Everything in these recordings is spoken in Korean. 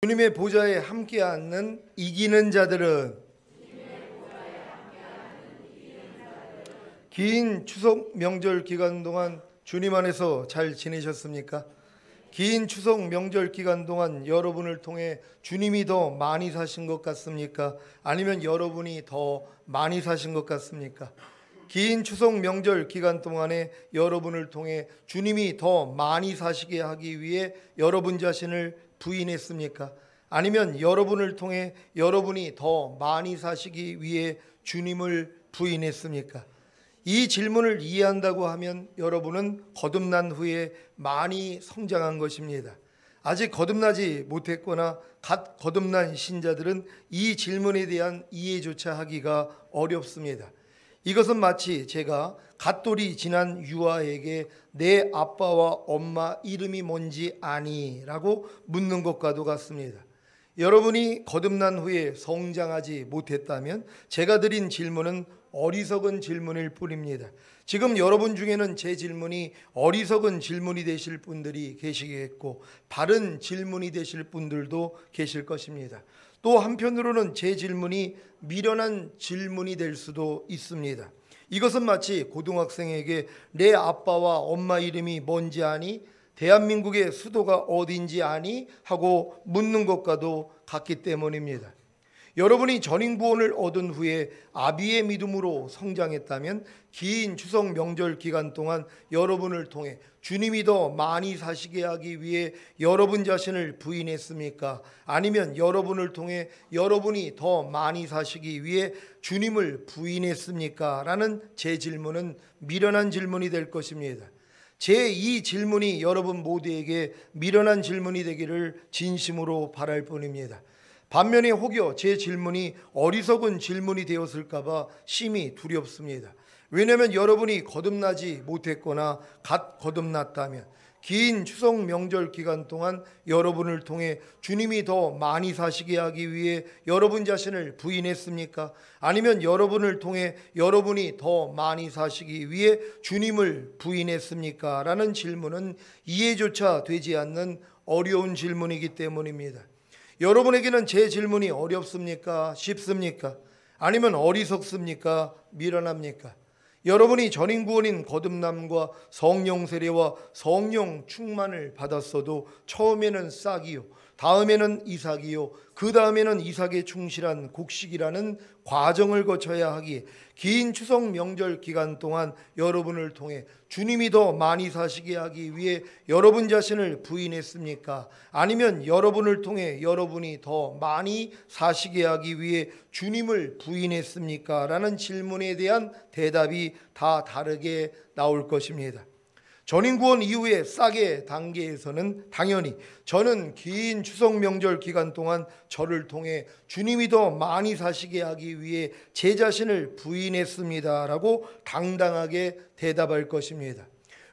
주님의 보좌에 함께 앉는 이기는 자들은 긴 추석 명절 기간 동안 주님 안에서 잘 지내셨습니까? 긴 추석 명절 기간 동안 여러분을 통해 주님이 더 많이 사신 것 같습니까? 아니면 여러분이 더 많이 사신 것 같습니까? 긴 추석 명절 기간 동안에 여러분을 통해 주님이 더 많이 사시게 하기 위해 여러분 자신을 부인했습니까? 아니면 여러분을 통해 여러분이 더 많이 사시기 위해 주님을 부인했습니까? 이 질문을 이해한다고 하면 여러분은 거듭난 후에 많이 성장한 것입니다. 아직 거듭나지 못했거나 갓 거듭난 신자들은 이 질문에 대한 이해조차 하기가 어렵습니다. 이것은 마치 제가 갓돌이 지난 유아에게 내 아빠와 엄마 이름이 뭔지 아니? 라고 묻는 것과도 같습니다. 여러분이 거듭난 후에 성장하지 못했다면 제가 드린 질문은 어리석은 질문일 뿐입니다. 지금 여러분 중에는 제 질문이 어리석은 질문이 되실 분들이 계시겠고 바른 질문이 되실 분들도 계실 것입니다. 또 한편으로는 제 질문이 미련한 질문이 될 수도 있습니다. 이것은 마치 고등학생에게 내 아빠와 엄마 이름이 뭔지 아니? 대한민국의 수도가 어딘지 아니? 하고 묻는 것과도 같기 때문입니다. 여러분이 전인구원을 얻은 후에 아비의 믿음으로 성장했다면 긴 추석 명절 기간 동안 여러분을 통해 주님이 더 많이 사시게 하기 위해 여러분 자신을 부인했습니까? 아니면 여러분을 통해 여러분이 더 많이 사시기 위해 주님을 부인했습니까? 라는 제 질문은 미련한 질문이 될 것입니다. 제 이 질문이 여러분 모두에게 미련한 질문이 되기를 진심으로 바랄 뿐입니다. 반면에 혹여 제 질문이 어리석은 질문이 되었을까봐 심히 두렵습니다. 왜냐하면 여러분이 거듭나지 못했거나 갓 거듭났다면 긴 추석 명절 기간 동안 여러분을 통해 주님이 더 많이 사시게 하기 위해 여러분 자신을 부인했습니까? 아니면 여러분을 통해 여러분이 더 많이 사시기 위해 주님을 부인했습니까? 라는 질문은 이해조차 되지 않는 어려운 질문이기 때문입니다. 여러분에게는 제 질문이 어렵습니까? 쉽습니까? 아니면 어리석습니까? 미련합니까? 여러분이 전인구원인 거듭남과 성령 세례와 성령 충만을 받았어도 처음에는 싹이요, 다음에는 이삭이요, 그 다음에는 이삭에 충실한 곡식이라는 과정을 거쳐야 하기에 긴 추석 명절 기간 동안 여러분을 통해 주님이 더 많이 사시게 하기 위해 여러분 자신을 부인했습니까? 아니면 여러분을 통해 여러분이 더 많이 사시게 하기 위해 주님을 부인했습니까? 라는 질문에 대한 대답이 다 다르게 나올 것입니다. 전인구원 이후의 싹의 단계에서는 당연히 저는 긴 추석 명절 기간 동안 저를 통해 주님이 더 많이 사시게 하기 위해 제 자신을 부인했습니다 라고 당당하게 대답할 것입니다.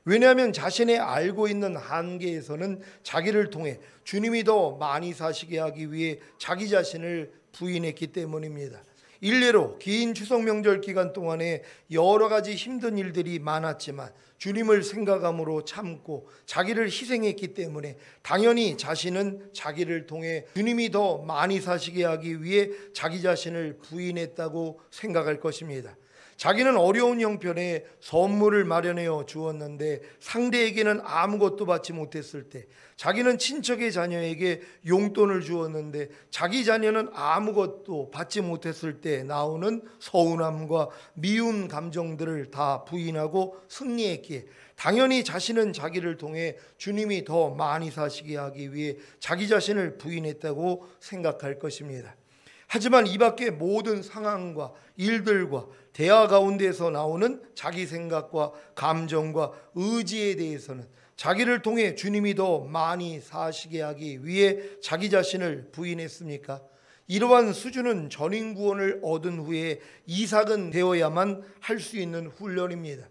왜냐하면 자신의 알고 있는 한계에서는 자기를 통해 주님이 더 많이 사시게 하기 위해 자기 자신을 부인했기 때문입니다. 일례로 긴 추석 명절 기간 동안에 여러 가지 힘든 일들이 많았지만 주님을 생각함으로 참고 자기를 희생했기 때문에 당연히 자신은 자기를 통해 주님이 더 많이 사시게 하기 위해 자기 자신을 부인했다고 생각할 것입니다. 자기는 어려운 형편에 선물을 마련해 주었는데 상대에게는 아무것도 받지 못했을 때, 자기는 친척의 자녀에게 용돈을 주었는데 자기 자녀는 아무것도 받지 못했을 때 나오는 서운함과 미운 감정들을 다 부인하고 승리했기에 당연히 자신은 자기를 통해 주님이 더 많이 사시게 하기 위해 자기 자신을 부인했다고 생각할 것입니다. 하지만 이 밖의 모든 상황과 일들과 대화 가운데서 나오는 자기 생각과 감정과 의지에 대해서는 자기를 통해 주님이 더 많이 사시게 하기 위해 자기 자신을 부인했습니까? 이러한 수준은 전인구원을 얻은 후에 이삭은 되어야만 할 수 있는 훈련입니다.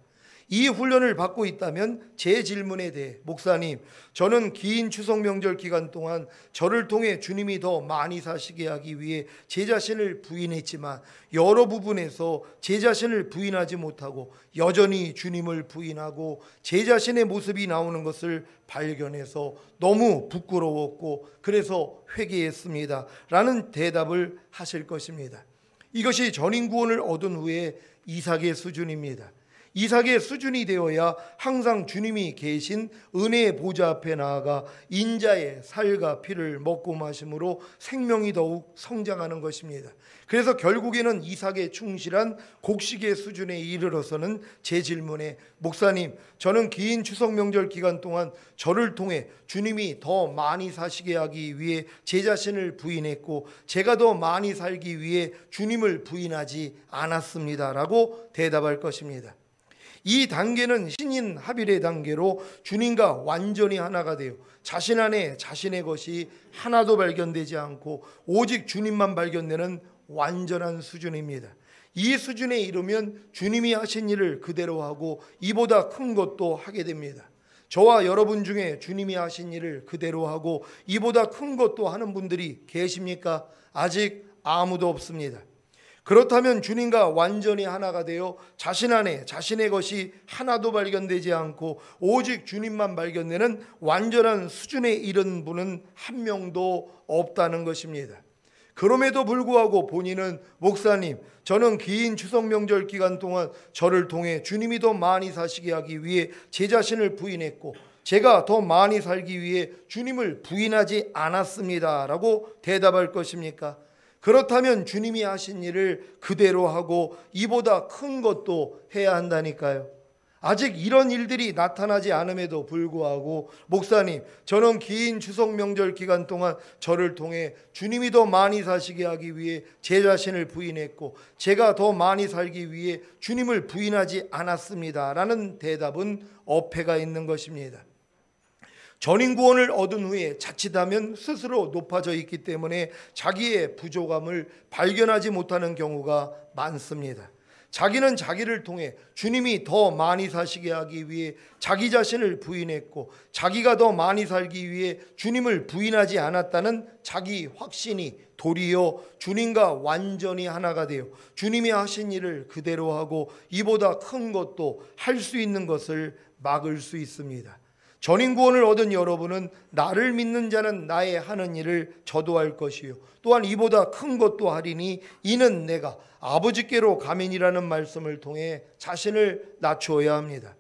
이 훈련을 받고 있다면 제 질문에 대해 목사님, 저는 긴 추석 명절 기간 동안 저를 통해 주님이 더 많이 사시게 하기 위해 제 자신을 부인했지만 여러 부분에서 제 자신을 부인하지 못하고 여전히 주님을 부인하고 제 자신의 모습이 나오는 것을 발견해서 너무 부끄러웠고 그래서 회개했습니다 라는 대답을 하실 것입니다. 이것이 전인 구원을 얻은 후에 이삭의 수준입니다. 이삭의 수준이 되어야 항상 주님이 계신 은혜의 보좌 앞에 나아가 인자의 살과 피를 먹고 마심으로 생명이 더욱 성장하는 것입니다. 그래서 결국에는 이삭의 충실한 곡식의 수준에 이르러서는 제 질문에 목사님, 저는 긴 추석 명절 기간 동안 저를 통해 주님이 더 많이 사시게 하기 위해 제 자신을 부인했고 제가 더 많이 살기 위해 주님을 부인하지 않았습니다 라고 대답할 것입니다. 이 단계는 신인 합일의 단계로 주님과 완전히 하나가 되어 자신 안에 자신의 것이 하나도 발견되지 않고 오직 주님만 발견되는 완전한 수준입니다. 이 수준에 이르면 주님이 하신 일을 그대로 하고 이보다 큰 것도 하게 됩니다. 저와 여러분 중에 주님이 하신 일을 그대로 하고 이보다 큰 것도 하는 분들이 계십니까? 아직 아무도 없습니다. 그렇다면 주님과 완전히 하나가 되어 자신 안에 자신의 것이 하나도 발견되지 않고 오직 주님만 발견되는 완전한 수준에 이른 분은 한 명도 없다는 것입니다. 그럼에도 불구하고 본인은 목사님, 저는 긴 추석 명절 기간 동안 저를 통해 주님이 더 많이 사시게 하기 위해 제 자신을 부인했고 제가 더 많이 살기 위해 주님을 부인하지 않았습니다 라고 대답할 것입니까? 그렇다면 주님이 하신 일을 그대로 하고 이보다 큰 것도 해야 한다니까요. 아직 이런 일들이 나타나지 않음에도 불구하고 목사님, 저는 긴 추석 명절 기간 동안 저를 통해 주님이 더 많이 사시게 하기 위해 제 자신을 부인했고 제가 더 많이 살기 위해 주님을 부인하지 않았습니다 라는 대답은 어폐가 있는 것입니다. 전인 구원을 얻은 후에 자칫하면 스스로 높아져 있기 때문에 자기의 부족함을 발견하지 못하는 경우가 많습니다. 자기는 자기를 통해 주님이 더 많이 사시게 하기 위해 자기 자신을 부인했고 자기가 더 많이 살기 위해 주님을 부인하지 않았다는 자기 확신이 도리어 주님과 완전히 하나가 되어 주님이 하신 일을 그대로 하고 이보다 큰 것도 할 수 있는 것을 막을 수 있습니다. 전인 구원을 얻은 여러분은 나를 믿는 자는 나의 하는 일을 저도 할 것이요 또한 이보다 큰 것도 하리니 이는 내가 아버지께로 가면이라는 말씀을 통해 자신을 낮추어야 합니다.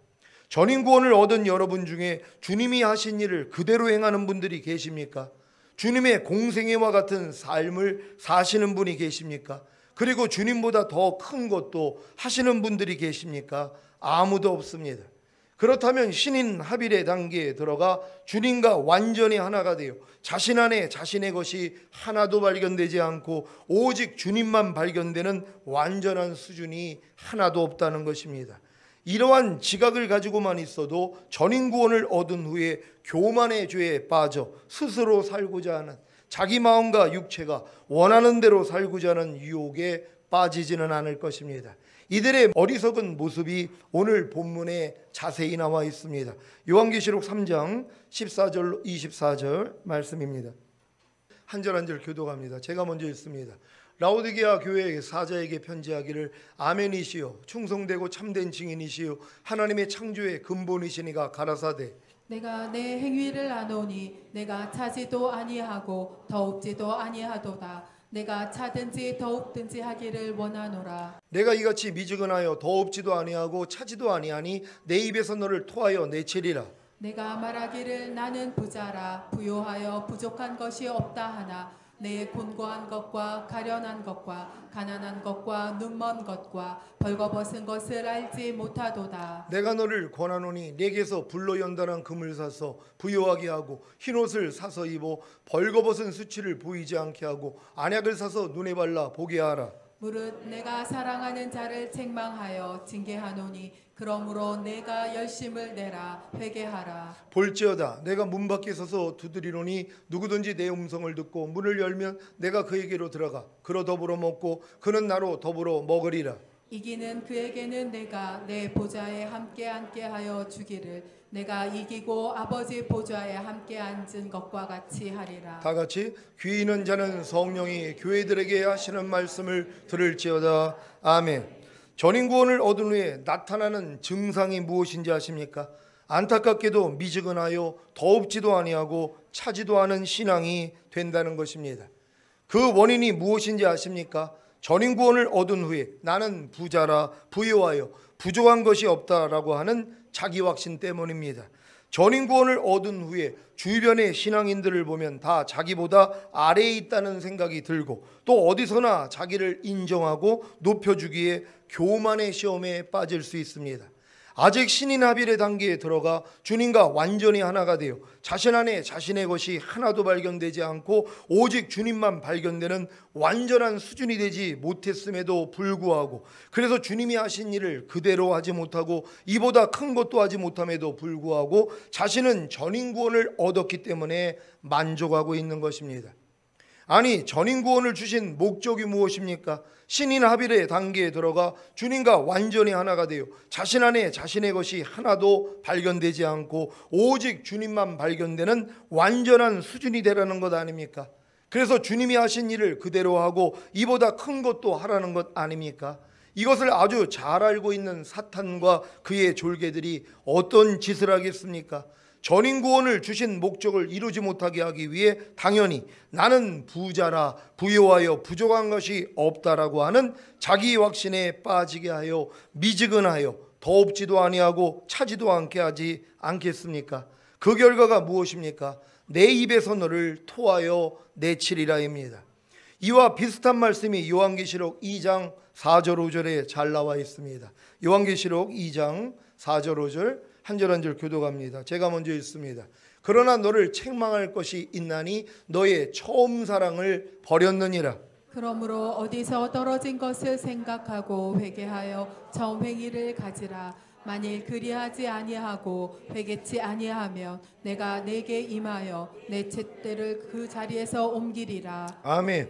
전인 구원을 얻은 여러분 중에 주님이 하신 일을 그대로 행하는 분들이 계십니까? 주님의 공생애와 같은 삶을 사시는 분이 계십니까? 그리고 주님보다 더 큰 것도 하시는 분들이 계십니까? 아무도 없습니다. 그렇다면 신인 합일의 단계에 들어가 주님과 완전히 하나가 되어 자신 안에 자신의 것이 하나도 발견되지 않고 오직 주님만 발견되는 완전한 수준이 하나도 없다는 것입니다. 이러한 지각을 가지고만 있어도 전인 구원을 얻은 후에 교만의 죄에 빠져 스스로 살고자 하는 자기 마음과 육체가 원하는 대로 살고자 하는 유혹에 빠지지는 않을 것입니다. 이들의 어리석은 모습이 오늘 본문에 자세히 나와 있습니다. 요한계시록 3장 14절 24절 말씀입니다. 한 절 한 절 교독합니다. 제가 먼저 읽습니다. 라오디게아 교회의 사자에게 편지하기를 아멘이시요 충성되고 참된 증인이시요 하나님의 창조의 근본이시니가 가라사대 내가 내 행위를 아노니 내가 차지도 아니하고 더욱지도 아니하도다. 내가 차든지 더욱든지 하기를 원하노라. 내가 이같이 미지근하여 더없지도 아니하고 차지도 아니하니 내 입에서 너를 토하여 내치리라. 내가 말하기를 나는 부자라 부요하여 부족한 것이 없다 하나 내 곤고한 것과 가련한 것과 가난한 것과 눈먼 것과 벌거벗은 것을 알지 못하도다. 내가 너를 권하노니 내게서 불로 연단한 금을 사서 부요하게 하고 흰옷을 사서 입어 벌거벗은 수치를 보이지 않게 하고 안약을 사서 눈에 발라 보게 하라. 무릇 내가 사랑하는 자를 책망하여 징계하노니 그러므로 내가 열심을 내라 회개하라. 볼지어다 내가 문 밖에 서서 두드리노니 누구든지 내 음성을 듣고 문을 열면 내가 그에게로 들어가 그로 더불어 먹고 그는 나로 더불어 먹으리라. 이기는 그에게는 내가 내 보좌에 함께 앉게 하여 주기를 내가 이기고 아버지 보좌에 함께 앉은 것과 같이 하리라. 다 같이 귀 있는 자는 성령이 교회들에게 하시는 말씀을 들을지어다. 아멘. 전인구원을 얻은 후에 나타나는 증상이 무엇인지 아십니까? 안타깝게도 미지근하여 더웁지도 아니하고 차지도 않은 신앙이 된다는 것입니다. 그 원인이 무엇인지 아십니까? 전인구원을 얻은 후에 나는 부자라 부요하여 부족한 것이 없다라고 하는 자기 확신 때문입니다. 전인구원을 얻은 후에 주변의 신앙인들을 보면 다 자기보다 아래에 있다는 생각이 들고 또 어디서나 자기를 인정하고 높여주기에 교만의 시험에 빠질 수 있습니다. 아직 신인 합일의 단계에 들어가 주님과 완전히 하나가 되어 자신 안에 자신의 것이 하나도 발견되지 않고 오직 주님만 발견되는 완전한 수준이 되지 못했음에도 불구하고, 그래서 주님이 하신 일을 그대로 하지 못하고 이보다 큰 것도 하지 못함에도 불구하고 자신은 전인구원을 얻었기 때문에 만족하고 있는 것입니다. 아니, 전인구원을 주신 목적이 무엇입니까? 신인 합일의 단계에 들어가 주님과 완전히 하나가 되어 자신 안에 자신의 것이 하나도 발견되지 않고 오직 주님만 발견되는 완전한 수준이 되라는 것 아닙니까? 그래서 주님이 하신 일을 그대로 하고 이보다 큰 것도 하라는 것 아닙니까? 이것을 아주 잘 알고 있는 사탄과 그의 졸개들이 어떤 짓을 하겠습니까? 전인구원을 주신 목적을 이루지 못하게 하기 위해 당연히 나는 부자라 부요하여 부족한 것이 없다라고 하는 자기 확신에 빠지게 하여 미지근하여 더웁지도 아니하고 차지도 않게 하지 않겠습니까? 그 결과가 무엇입니까? 내 입에서 너를 토하여 내치리라입니다. 이와 비슷한 말씀이 요한계시록 2장 4절 5절에 잘 나와 있습니다. 요한계시록 2장 4절 5절 한 절 한 절 교독합니다. 제가 먼저 읽습니다. 그러나 너를 책망할 것이 있나니 너의 처음 사랑을 버렸느니라. 그러므로 어디서 떨어진 것을 생각하고 회개하여 처음 행위를 가지라. 만일 그리하지 아니하고 회개치 아니하면 내가 내게 임하여 내 쇳대를 그 자리에서 옮기리라. 아멘.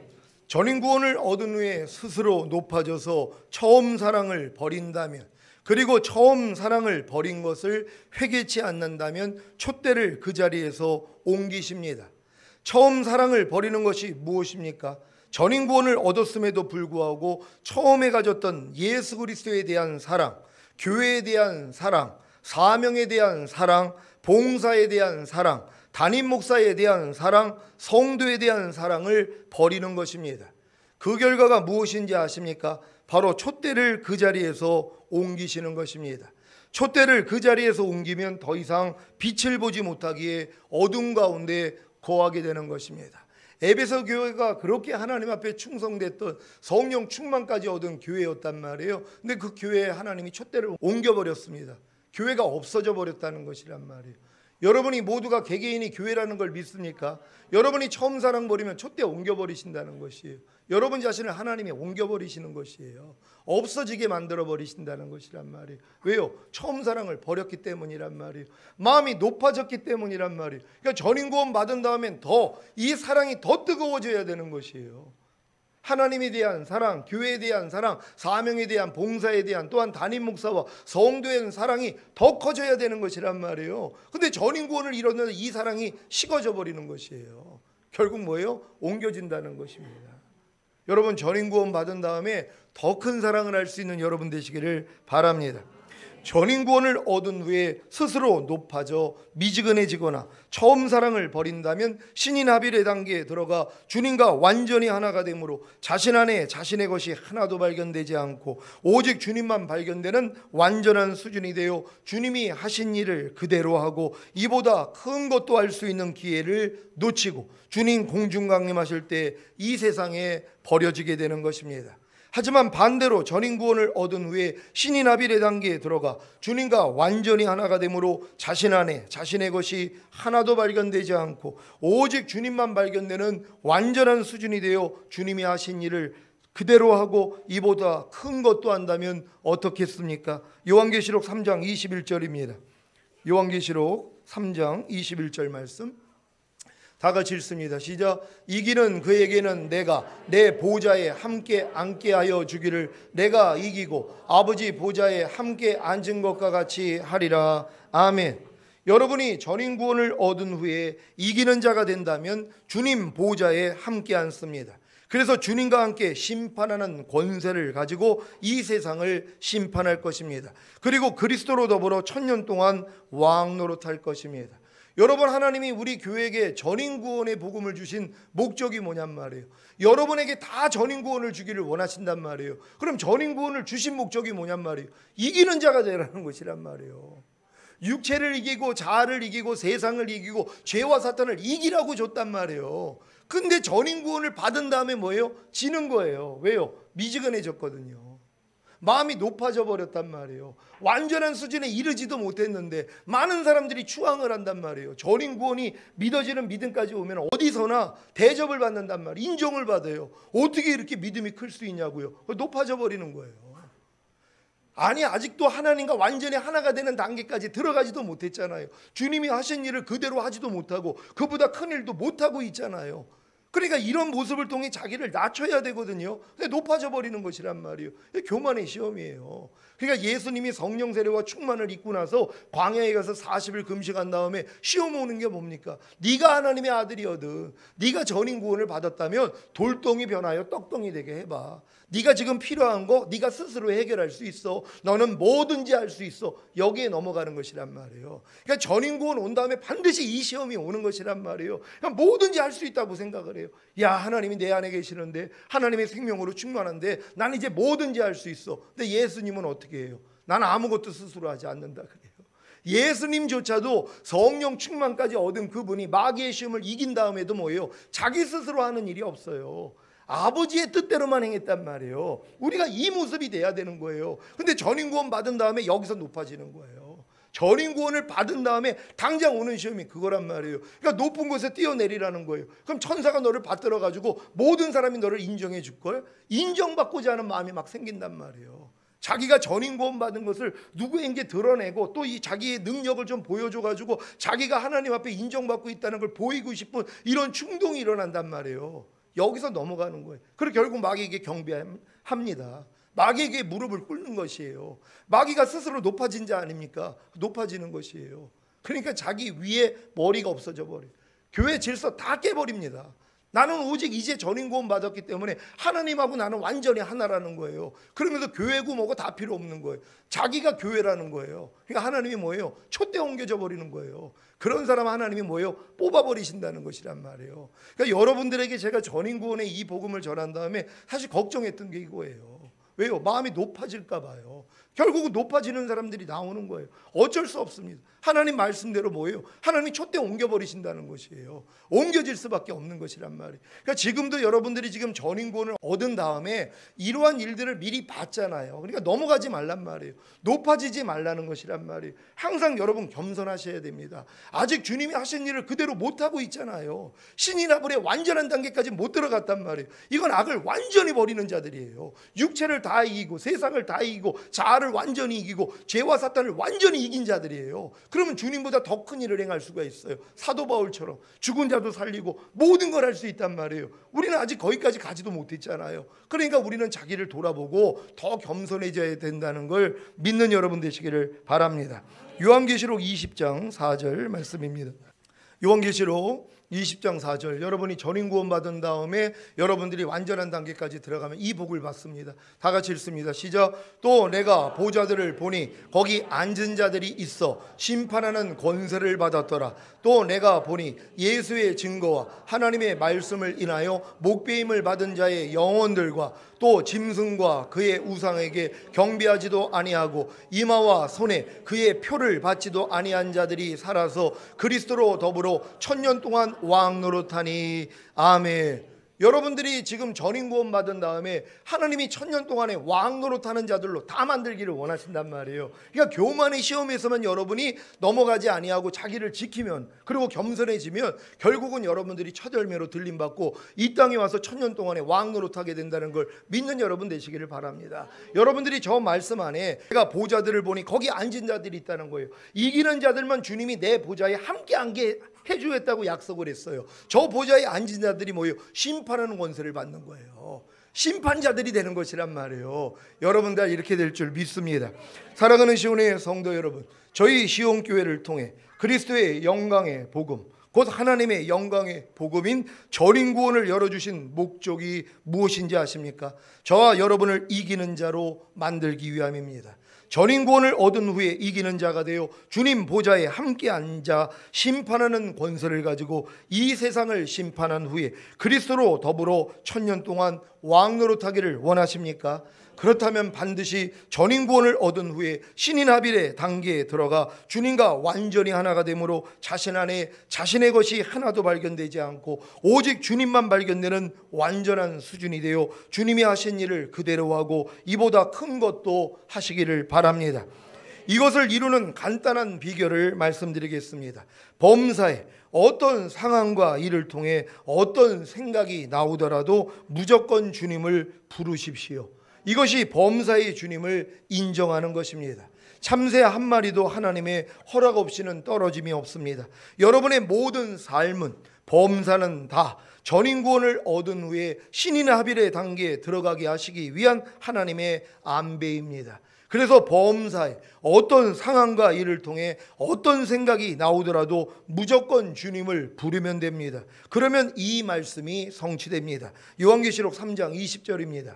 전인구원을 얻은 후에 스스로 높아져서 처음 사랑을 버린다면, 그리고 처음 사랑을 버린 것을 회개치 않는다면 촛대를 그 자리에서 옮기십니다. 처음 사랑을 버리는 것이 무엇입니까? 전인구원을 얻었음에도 불구하고 처음에 가졌던 예수 그리스도에 대한 사랑, 교회에 대한 사랑, 사명에 대한 사랑, 봉사에 대한 사랑, 담임 목사에 대한 사랑, 성도에 대한 사랑을 버리는 것입니다. 그 결과가 무엇인지 아십니까? 바로 촛대를 그 자리에서 옮기시는 것입니다. 촛대를 그 자리에서 옮기면 더 이상 빛을 보지 못하기에 어둠 가운데 거하게 되는 것입니다. 에베소 교회가 그렇게 하나님 앞에 충성됐던 성령 충만까지 얻은 교회였단 말이에요. 근데 그 교회에 하나님이 촛대를 옮겨버렸습니다. 교회가 없어져 버렸다는 것이란 말이에요. 여러분이 모두가 개개인이 교회라는 걸 믿습니까? 여러분이 처음 사랑 버리면 촛대 옮겨버리신다는 것이에요. 여러분 자신을 하나님이 옮겨버리시는 것이에요. 없어지게 만들어버리신다는 것이란 말이에요. 왜요? 처음 사랑을 버렸기 때문이란 말이에요. 마음이 높아졌기 때문이란 말이에요. 그러니까 전인구원 받은 다음엔 더 이 사랑이 더 뜨거워져야 되는 것이에요. 하나님에 대한 사랑, 교회에 대한 사랑, 사명에 대한 봉사에 대한 또한 담임 목사와 성도에 대한 사랑이 더 커져야 되는 것이란 말이에요. 근데 전인구원을 이뤘는데 이 사랑이 식어져 버리는 것이에요. 결국 뭐예요? 옮겨진다는 것입니다. 여러분, 전인구원 받은 다음에 더 큰 사랑을 할 수 있는 여러분 되시기를 바랍니다. 전인구원을 얻은 후에 스스로 높아져 미지근해지거나 처음 사랑을 버린다면 신인 합일의 단계에 들어가 주님과 완전히 하나가 되므로 자신 안에 자신의 것이 하나도 발견되지 않고 오직 주님만 발견되는 완전한 수준이 되어 주님이 하신 일을 그대로 하고 이보다 큰 것도 할 수 있는 기회를 놓치고 주님 공중강림하실 때 이 세상에 버려지게 되는 것입니다. 하지만 반대로 전인구원을 얻은 후에 신인 합일의 단계에 들어가 주님과 완전히 하나가 되므로 자신 안에 자신의 것이 하나도 발견되지 않고 오직 주님만 발견되는 완전한 수준이 되어 주님이 하신 일을 그대로 하고 이보다 큰 것도 한다면 어떻겠습니까? 요한계시록 3장 21절입니다. 요한계시록 3장 21절 말씀. 다 같이 읽습니다. 시작. 이기는 그에게는 내가 내 보좌에 함께 앉게 하여 주기를 내가 이기고 아버지 보좌에 함께 앉은 것과 같이 하리라. 아멘. 여러분이 전인 구원을 얻은 후에 이기는 자가 된다면 주님 보좌에 함께 앉습니다. 그래서 주님과 함께 심판하는 권세를 가지고 이 세상을 심판할 것입니다. 그리고 그리스도로 더불어 1000년 동안 왕 노릇할 것입니다. 여러분, 하나님이 우리 교회에게 전인 구원의 복음을 주신 목적이 뭐냔 말이에요. 여러분에게 다 전인 구원을 주기를 원하신단 말이에요. 그럼 전인 구원을 주신 목적이 뭐냔 말이에요. 이기는 자가 되라는 것이란 말이에요. 육체를 이기고 자아를 이기고 세상을 이기고 죄와 사탄을 이기라고 줬단 말이에요. 근데 전인 구원을 받은 다음에 뭐예요? 지는 거예요. 왜요? 미지근해졌거든요. 마음이 높아져 버렸단 말이에요. 완전한 수준에 이르지도 못했는데 많은 사람들이 추앙을 한단 말이에요. 전인 구원이 믿어지는 믿음까지 오면 어디서나 대접을 받는단 말이에요. 인정을 받아요. 어떻게 이렇게 믿음이 클 수 있냐고요. 높아져 버리는 거예요. 아니, 아직도 하나님과 완전히 하나가 되는 단계까지 들어가지도 못했잖아요. 주님이 하신 일을 그대로 하지도 못하고 그보다 큰 일도 못하고 있잖아요. 그러니까 이런 모습을 통해 자기를 낮춰야 되거든요. 근데 높아져 버리는 것이란 말이에요. 교만의 시험이에요. 그러니까 예수님이 성령 세례와 충만을 입고 나서 광야에 가서 40일 금식한 다음에 시험 오는 게 뭡니까? 네가 하나님의 아들이거든. 네가 전인 구원을 받았다면 돌덩이 변하여 떡덩이 되게 해봐. 네가 지금 필요한 거 네가 스스로 해결할 수 있어. 너는 뭐든지 할 수 있어. 여기에 넘어가는 것이란 말이에요. 그러니까 전인 구원 온 다음에 반드시 이 시험이 오는 것이란 말이에요. 그러니까 뭐든지 할 수 있다고 생각을 해요. 야, 하나님이 내 안에 계시는데 하나님의 생명으로 충만한데 난 이제 뭐든지 할 수 있어. 근데 예수님은 어떻게 해요? 난 아무것도 스스로 하지 않는다 그래요. 예수님조차도 성령 충만까지 얻은 그분이 마귀의 시험을 이긴 다음에도 뭐예요? 자기 스스로 하는 일이 없어요. 아버지의 뜻대로만 행했단 말이에요. 우리가 이 모습이 돼야 되는 거예요. 근데 전인 구원 받은 다음에 여기서 높아지는 거예요. 전인 구원을 받은 다음에 당장 오는 시험이 그거란 말이에요. 그러니까 높은 곳에 뛰어내리라는 거예요. 그럼 천사가 너를 받들어 가지고 모든 사람이 너를 인정해 줄걸? 인정받고자 하는 마음이 막 생긴단 말이에요. 자기가 전인 구원 받은 것을 누구에게 드러내고 또 이 자기의 능력을 좀 보여줘 가지고 자기가 하나님 앞에 인정받고 있다는 걸 보이고 싶은 이런 충동이 일어난단 말이에요. 여기서 넘어가는 거예요. 그리고 결국 마귀에게 경배합니다. 마귀에게 무릎을 꿇는 것이에요. 마귀가 스스로 높아진 자 아닙니까? 높아지는 것이에요. 그러니까 자기 위에 머리가 없어져 버려요. 교회 질서 다 깨버립니다. 나는 오직 이제 전인 구원 받았기 때문에 하나님하고 나는 완전히 하나라는 거예요. 그러면서 교회고 뭐고 다 필요 없는 거예요. 자기가 교회라는 거예요. 그러니까 하나님이 뭐예요? 촛대 옮겨져 버리는 거예요. 그런 사람 하나님이 뭐예요? 뽑아버리신다는 것이란 말이에요. 그러니까 여러분들에게 제가 전인 구원의 이 복음을 전한 다음에 사실 걱정했던 게 이거예요. 왜요? 마음이 높아질까 봐요. 결국은 높아지는 사람들이 나오는 거예요. 어쩔 수 없습니다. 하나님 말씀대로 뭐예요? 하나님이 촛대 옮겨버리신다는 것이에요. 옮겨질 수밖에 없는 것이란 말이에요. 그러니까 지금도 여러분들이 지금 전인 구원을 얻은 다음에 이러한 일들을 미리 봤잖아요. 그러니까 넘어가지 말란 말이에요. 높아지지 말라는 것이란 말이에요. 항상 여러분 겸손하셔야 됩니다. 아직 주님이 하신 일을 그대로 못하고 있잖아요. 신이나불의 완전한 단계까지 못 들어갔단 말이에요. 이건 악을 완전히 버리는 자들이에요. 육체를 다 이기고 세상을 다 이기고 자아를 완전히 이기고 죄와 사탄을 완전히 이긴 자들이에요. 그러면 주님보다 더 큰 일을 행할 수가 있어요. 사도 바울처럼 죽은 자도 살리고 모든 걸 할 수 있단 말이에요. 우리는 아직 거기까지 가지도 못했잖아요. 그러니까 우리는 자기를 돌아보고 더 겸손해져야 된다는 걸 믿는 여러분 되시기를 바랍니다. 요한계시록 20장 4절 말씀입니다. 요한계시록 20장 4절, 여러분이 전인 구원 받은 다음에 여러분들이 완전한 단계까지 들어가면 이 복을 받습니다. 다 같이 읽습니다. 시작. 또 내가 보좌들을 보니 거기 앉은 자들이 있어 심판하는 권세를 받았더라. 또 내가 보니 예수의 증거와 하나님의 말씀을 인하여 목배임을 받은 자의 영혼들과 또 짐승과 그의 우상에게 경배하지도 아니하고 이마와 손에 그의 표를 받지도 아니한 자들이 살아서 그리스도로 더불어 1000년 동안 왕 노릇하니. 아멘. 여러분들이 지금 전인 구원 받은 다음에 하나님이 1000년 동안에 왕 노릇하는 자들로 다 만들기를 원하신단 말이에요. 그러니까 교만의 시험에서만 여러분이 넘어가지 아니하고 자기를 지키면, 그리고 겸손해지면 결국은 여러분들이 첫 열매로 들림받고 이 땅에 와서 1000년 동안에 왕 노릇하게 된다는 걸 믿는 여러분 되시기를 바랍니다. 여러분들이 저 말씀 안에 내가 보좌들을 보니 거기 앉은 자들이 있다는 거예요. 이기는 자들만 주님이 내 보좌에 함께 앉게 해주겠다고 약속을 했어요. 저 보좌에 앉은 자들이 뭐예요? 심판하는 권세를 받는 거예요. 심판자들이 되는 것이란 말이에요. 여러분 다 이렇게 될 줄 믿습니다. 사랑하는 시온의 성도 여러분, 저희 시온교회를 통해 그리스도의 영광의 복음, 곧 하나님의 영광의 복음인 전인구원을 열어주신 목적이 무엇인지 아십니까? 저와 여러분을 이기는 자로 만들기 위함입니다. 전인구원을 얻은 후에 이기는 자가 되어 주님 보좌에 함께 앉아 심판하는 권세를 가지고 이 세상을 심판한 후에 그리스도로 더불어 천년 동안 왕노릇하기를 원하십니까? 그렇다면 반드시 전인구원을 얻은 후에 신인 합일의 단계에 들어가 주님과 완전히 하나가 되므로 자신 안에 자신의 것이 하나도 발견되지 않고 오직 주님만 발견되는 완전한 수준이 되어 주님이 하신 일을 그대로 하고 이보다 큰 것도 하시기를 바랍니다. 이것을 이루는 간단한 비결을 말씀드리겠습니다. 범사에 어떤 상황과 일을 통해 어떤 생각이 나오더라도 무조건 주님을 부르십시오. 이것이 범사의 주님을 인정하는 것입니다. 참새 한 마리도 하나님의 허락 없이는 떨어짐이 없습니다. 여러분의 모든 삶은, 범사는 다 전인구원을 얻은 후에 신인 합일의 단계에 들어가게 하시기 위한 하나님의 안배입니다. 그래서 범사에 어떤 상황과 일을 통해 어떤 생각이 나오더라도 무조건 주님을 부르면 됩니다. 그러면 이 말씀이 성취됩니다. 요한계시록 3장 20절입니다.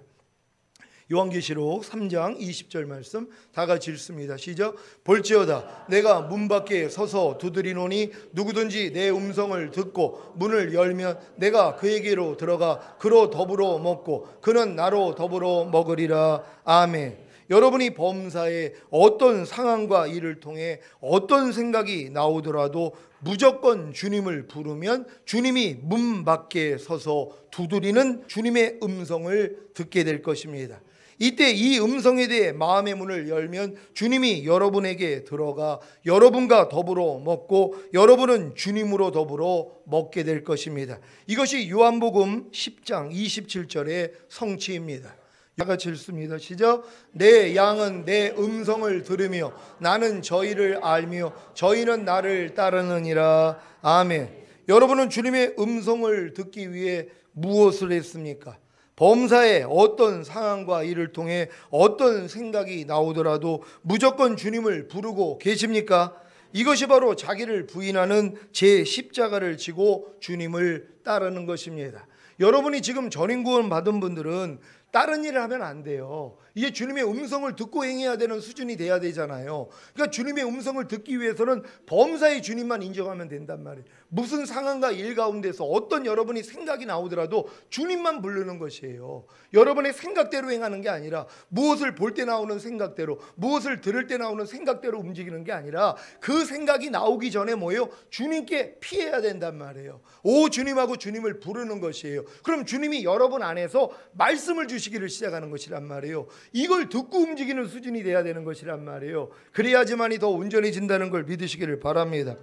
요한계시록 3장 20절 말씀 다 같이 읽습니다. 시작. 볼지어다 내가 문 밖에 서서 두드리노니 누구든지 내 음성을 듣고 문을 열면 내가 그에게로 들어가 그로 더불어 먹고 그는 나로 더불어 먹으리라. 아멘. 여러분이 범사에 어떤 상황과 일을 통해 어떤 생각이 나오더라도 무조건 주님을 부르면 주님이 문 밖에 서서 두드리는 주님의 음성을 듣게 될 것입니다. 이때 이 음성에 대해 마음의 문을 열면 주님이 여러분에게 들어가 여러분과 더불어 먹고 여러분은 주님으로 더불어 먹게 될 것입니다. 이것이 요한복음 10장 27절의 성취입니다. 다 같이 읽습니다. 시작. 내 양은 내 음성을 들으며 나는 저희를 알며 저희는 나를 따르느니라. 아멘. 여러분은 주님의 음성을 듣기 위해 무엇을 했습니까? 범사에 어떤 상황과 일을 통해 어떤 생각이 나오더라도 무조건 주님을 부르고 계십니까? 이것이 바로 자기를 부인하는 제 십자가를 지고 주님을 따르는 것입니다. 여러분이 지금 전인구원 받은 분들은 다른 일을 하면 안 돼요. 이게 주님의 음성을 듣고 행해야 되는 수준이 돼야 되잖아요. 그러니까 주님의 음성을 듣기 위해서는 범사의 주님만 인정하면 된단 말이에요. 무슨 상황과 일 가운데서 어떤 여러분이 생각이 나오더라도 주님만 부르는 것이에요. 여러분의 생각대로 행하는 게 아니라 무엇을 볼 때 나오는 생각대로, 무엇을 들을 때 나오는 생각대로 움직이는 게 아니라 그 생각이 나오기 전에 뭐예요? 주님께 피해야 된단 말이에요. 오 주님하고 주님을 부르는 것이에요. 그럼 주님이 여러분 안에서 말씀을 주시기를 시작하는 것이란 말이에요. 이걸 듣고 움직이는 수준이 돼야 되는 것이란 말이에요. 그래야지만이 더 온전해진다는 걸 믿으시기를 바랍니다.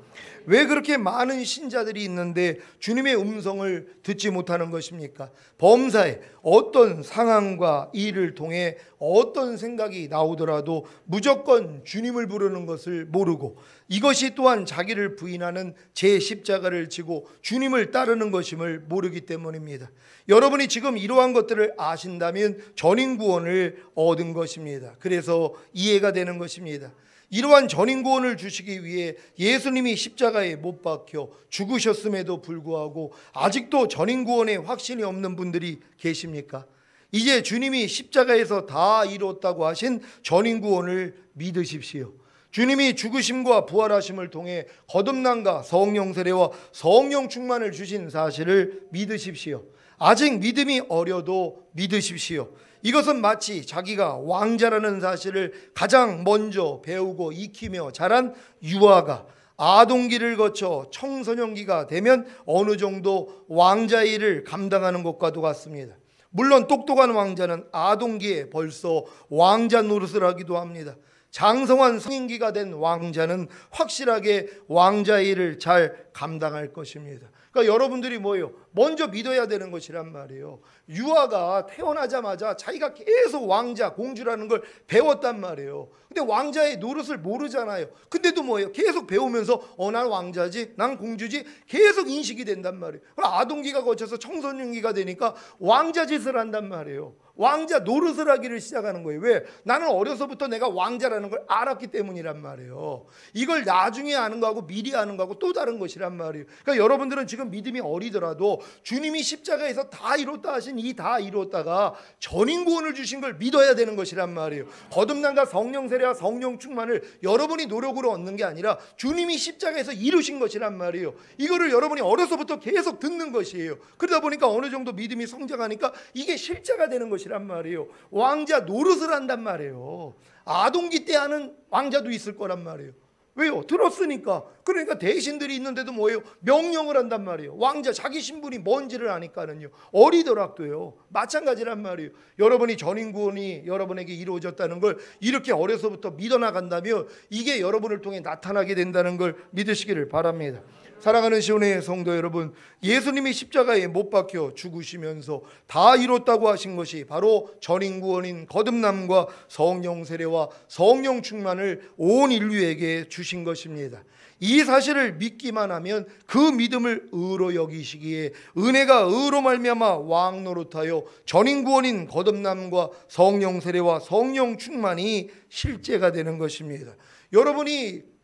왜 그렇게 많은 신자들이 있는데 주님의 음성을 듣지 못하는 것입니까? 범사에 어떤 상황과 일을 통해 어떤 생각이 나오더라도 무조건 주님을 부르는 것을 모르고 이것이 또한 자기를 부인하는 제 십자가를 지고 주님을 따르는 것임을 모르기 때문입니다. 여러분이 지금 이러한 것들을 아신다면 전인구원을 얻은 것입니다. 그래서 이해가 되는 것입니다. 이러한 전인구원을 주시기 위해 예수님이 십자가에 못 박혀 죽으셨음에도 불구하고 아직도 전인구원에 확신이 없는 분들이 계십니까? 이제 주님이 십자가에서 다 이뤘다고 하신 전인구원을 믿으십시오. 주님이 죽으심과 부활하심을 통해 거듭남과 성령 세례와 성령 충만을 주신 사실을 믿으십시오. 아직 믿음이 어려도 믿으십시오. 이것은 마치 자기가 왕자라는 사실을 가장 먼저 배우고 익히며 자란 유아가 아동기를 거쳐 청소년기가 되면 어느 정도 왕자의 일을 감당하는 것과도 같습니다. 물론 똑똑한 왕자는 아동기에 벌써 왕자 노릇을 하기도 합니다. 장성한 성인기가 된 왕자는 확실하게 왕자의 일을 잘 감당할 것입니다. 그러니까 여러분들이 뭐예요? 먼저 믿어야 되는 것이란 말이에요. 유아가 태어나자마자 자기가 계속 왕자, 공주라는 걸 배웠단 말이에요. 근데 왕자의 노릇을 모르잖아요. 근데도 뭐예요? 계속 배우면서 난 왕자지, 난 공주지 계속 인식이 된단 말이에요. 그럼 아동기가 거쳐서 청소년기가 되니까 왕자 짓을 한단 말이에요. 왕자 노릇을 하기를 시작하는 거예요. 왜? 나는 어려서부터 내가 왕자라는 걸 알았기 때문이란 말이에요. 이걸 나중에 아는 거하고 미리 아는 거하고 또 다른 것이란 말이에요. 그러니까 여러분들은 지금 믿음이 어리더라도 주님이 십자가에서 다 이뤘다 하신 이 다 이뤘다가 전인구원을 주신 걸 믿어야 되는 것이란 말이에요. 거듭남과 성령 세례와 성령 충만을 여러분이 노력으로 얻는 게 아니라 주님이 십자가에서 이루신 것이란 말이에요. 이거를 여러분이 어려서부터 계속 듣는 것이에요. 그러다 보니까 어느 정도 믿음이 성장하니까 이게 실제가 되는 것이란 말이에요. 왕자 노릇을 한단 말이에요. 아동기 때 하는 왕자도 있을 거란 말이에요. 왜요? 들었으니까. 그러니까 대신들이 있는데도 뭐예요? 명령을 한단 말이에요. 왕자 자기 신분이 뭔지를 아니까는요. 어리더라도요. 마찬가지란 말이에요. 여러분이 전인구원이 여러분에게 이루어졌다는 걸 이렇게 어려서부터 믿어나간다면 이게 여러분을 통해 나타나게 된다는 걸 믿으시기를 바랍니다. 사랑하는 시온의 성도 여러분, 예수님이 십자가에 못 박혀 죽으시면서 다 이뤘다고 하신 것이 바로 전인구원인 거듭남과 성령 세례와 성령 충만을 온 인류에게 주신 것입니다. 이 사실을 믿기만 하면 그 믿음을 의로 여기시기에 은혜가 의로 말미암아 왕 노릇하여 전인구원인 거듭남과 성령 세례와 성령 충만이 실제가 되는 것입니다. 여러분이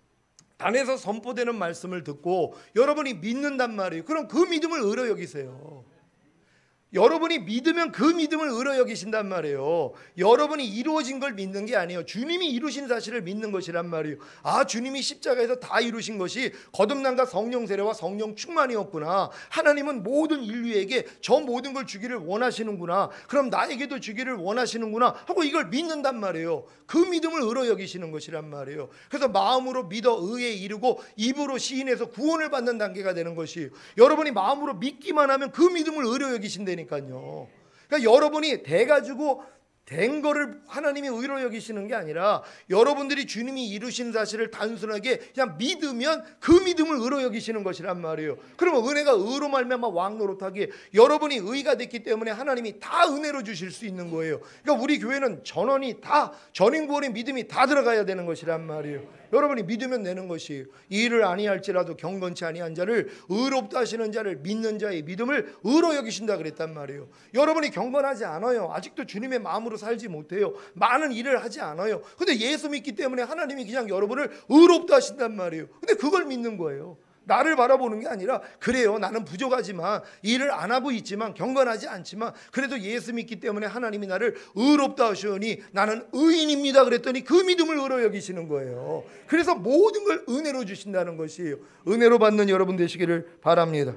안에서 선포되는 말씀을 듣고 여러분이 믿는단 말이에요. 그럼 그 믿음을 의로 여기세요. 여러분이 믿으면 그 믿음을 의로 여기신단 말이에요. 여러분이 이루어진 걸 믿는 게 아니에요. 주님이 이루신 사실을 믿는 것이란 말이에요. 아, 주님이 십자가에서 다 이루신 것이 거듭남과 성령 세례와 성령 충만이었구나. 하나님은 모든 인류에게 저 모든 걸 주기를 원하시는구나. 그럼 나에게도 주기를 원하시는구나 하고 이걸 믿는단 말이에요. 그 믿음을 의로 여기시는 것이란 말이에요. 그래서 마음으로 믿어 의에 이르고 입으로 시인해서 구원을 받는 단계가 되는 것이에요. 여러분이 마음으로 믿기만 하면 그 믿음을 의로 여기신다니까요. 그러니까 여러분이 돼가지고 된 거를 하나님이 의로 여기시는 게 아니라 여러분들이 주님이 이루신 사실을 단순하게 그냥 믿으면 그 믿음을 의로 여기시는 것이란 말이에요. 그러면 은혜가 의로 말미암아 왕 노릇하기에 여러분이 의가 됐기 때문에 하나님이 다 은혜로 주실 수 있는 거예요. 그러니까 우리 교회는 전원이 다 전인구원의 믿음이 다 들어가야 되는 것이란 말이에요. 여러분이 믿으면 되는 것이에요. 이 일을 아니할지라도 경건치 아니한 자를 의롭다 하시는 자를 믿는 자의 믿음을 의로 여기신다 그랬단 말이에요. 여러분이 경건하지 않아요. 아직도 주님의 마음으로 살지 못해요. 많은 일을 하지 않아요. 근데 예수 믿기 때문에 하나님이 그냥 여러분을 의롭다 하신단 말이에요. 근데 그걸 믿는 거예요. 나를 바라보는 게 아니라 그래요, 나는 부족하지만 일을 안 하고 있지만 경건하지 않지만 그래도 예수 믿기 때문에 하나님이 나를 의롭다 하시오니 나는 의인입니다 그랬더니 그 믿음을 의로 여기시는 거예요. 그래서 모든 걸 은혜로 주신다는 것이에요. 은혜로 받는 여러분 되시기를 바랍니다.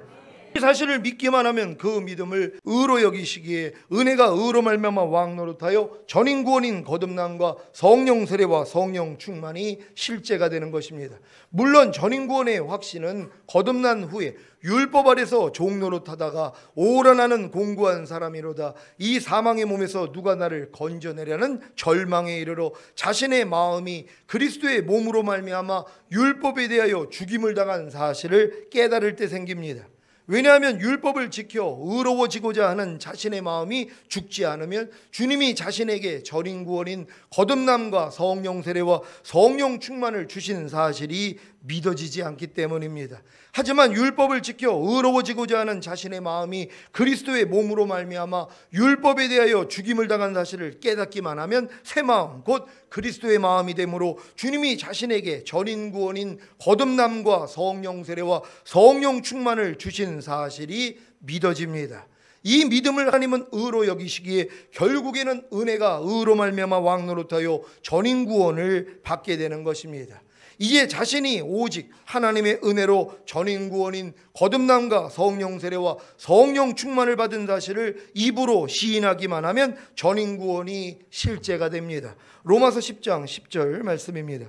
이 사실을 믿기만 하면 그 믿음을 의로 여기시기에 은혜가 의로 말미암아 왕 노릇하여 전인구원인 거듭남과 성령 세례와 성령 충만이 실제가 되는 것입니다. 물론 전인구원의 확신은 거듭난 후에 율법 아래서 종 노릇하다가 오라나는 공고한 사람이로다 이 사망의 몸에서 누가 나를 건져내려는 절망에 이르러 자신의 마음이 그리스도의 몸으로 말미암아 율법에 대하여 죽임을 당한 사실을 깨달을 때 생깁니다. 왜냐하면 율법을 지켜 의로워지고자 하는 자신의 마음이 죽지 않으면 주님이 자신에게 전인구원인 거듭남과 성령 세례와 성령 충만을 주신 사실이 믿어지지 않기 때문입니다. 하지만 율법을 지켜 의로워지고자 하는 자신의 마음이 그리스도의 몸으로 말미암아 율법에 대하여 죽임을 당한 사실을 깨닫기만 하면 새 마음 곧 그리스도의 마음이 되므로 주님이 자신에게 전인구원인 거듭남과 성령 세례와 성령 충만을 주신 사실이 믿어집니다. 이 믿음을 하나님은 의로 여기시기에 결국에는 은혜가 의로 말미암아 왕 노릇하여 전인구원을 받게 되는 것입니다. 이제 자신이 오직 하나님의 은혜로 전인구원인 거듭남과 성령 세례와 성령 충만을 받은 사실을 입으로 시인하기만 하면 전인구원이 실제가 됩니다. 로마서 10장 10절 말씀입니다.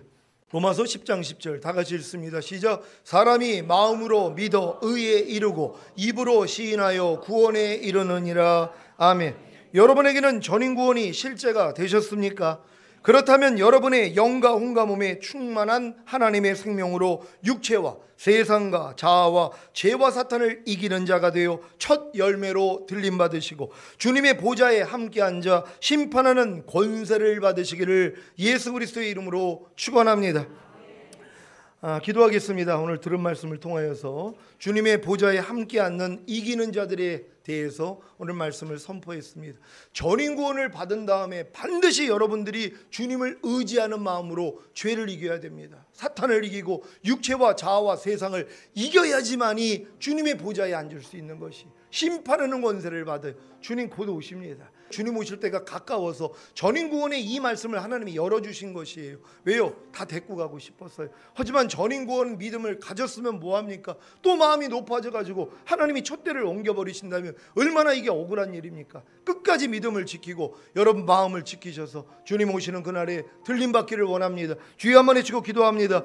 로마서 10장 10절 다 같이 읽습니다. 시작. 사람이 마음으로 믿어 의에 이르고 입으로 시인하여 구원에 이르느니라. 아멘. 여러분에게는 전인구원이 실제가 되셨습니까? 그렇다면 여러분의 영과 혼과 몸에 충만한 하나님의 생명으로 육체와 세상과 자아와 죄와 사탄을 이기는 자가 되어 첫 열매로 들림받으시고 주님의 보좌에 함께 앉아 심판하는 권세를 받으시기를 예수 그리스도의 이름으로 축원합니다. 기도하겠습니다. 오늘 들은 말씀을 통하여서 주님의 보좌에 함께 앉는 이기는 자들에 대해서 오늘 말씀을 선포했습니다. 전인구원을 받은 다음에 반드시 여러분들이 주님을 의지하는 마음으로 죄를 이겨야 됩니다. 사탄을 이기고 육체와 자아와 세상을 이겨야지만이 주님의 보좌에 앉을 수 있는 것이, 심판하는 권세를 받아요. 주님 곧 오십니다. 주님 오실 때가 가까워서 전인구원의 이 말씀을 하나님이 열어주신 것이에요. 왜요? 다 데리고 가고 싶었어요. 하지만 전인구원 믿음을 가졌으면 뭐합니까? 또 마음이 높아져가지고 하나님이 촛대를 옮겨버리신다면 얼마나 이게 억울한 일입니까? 끝까지 믿음을 지키고 여러분 마음을 지키셔서 주님 오시는 그날에 들림받기를 원합니다. 주여 한번 외치고 기도합니다.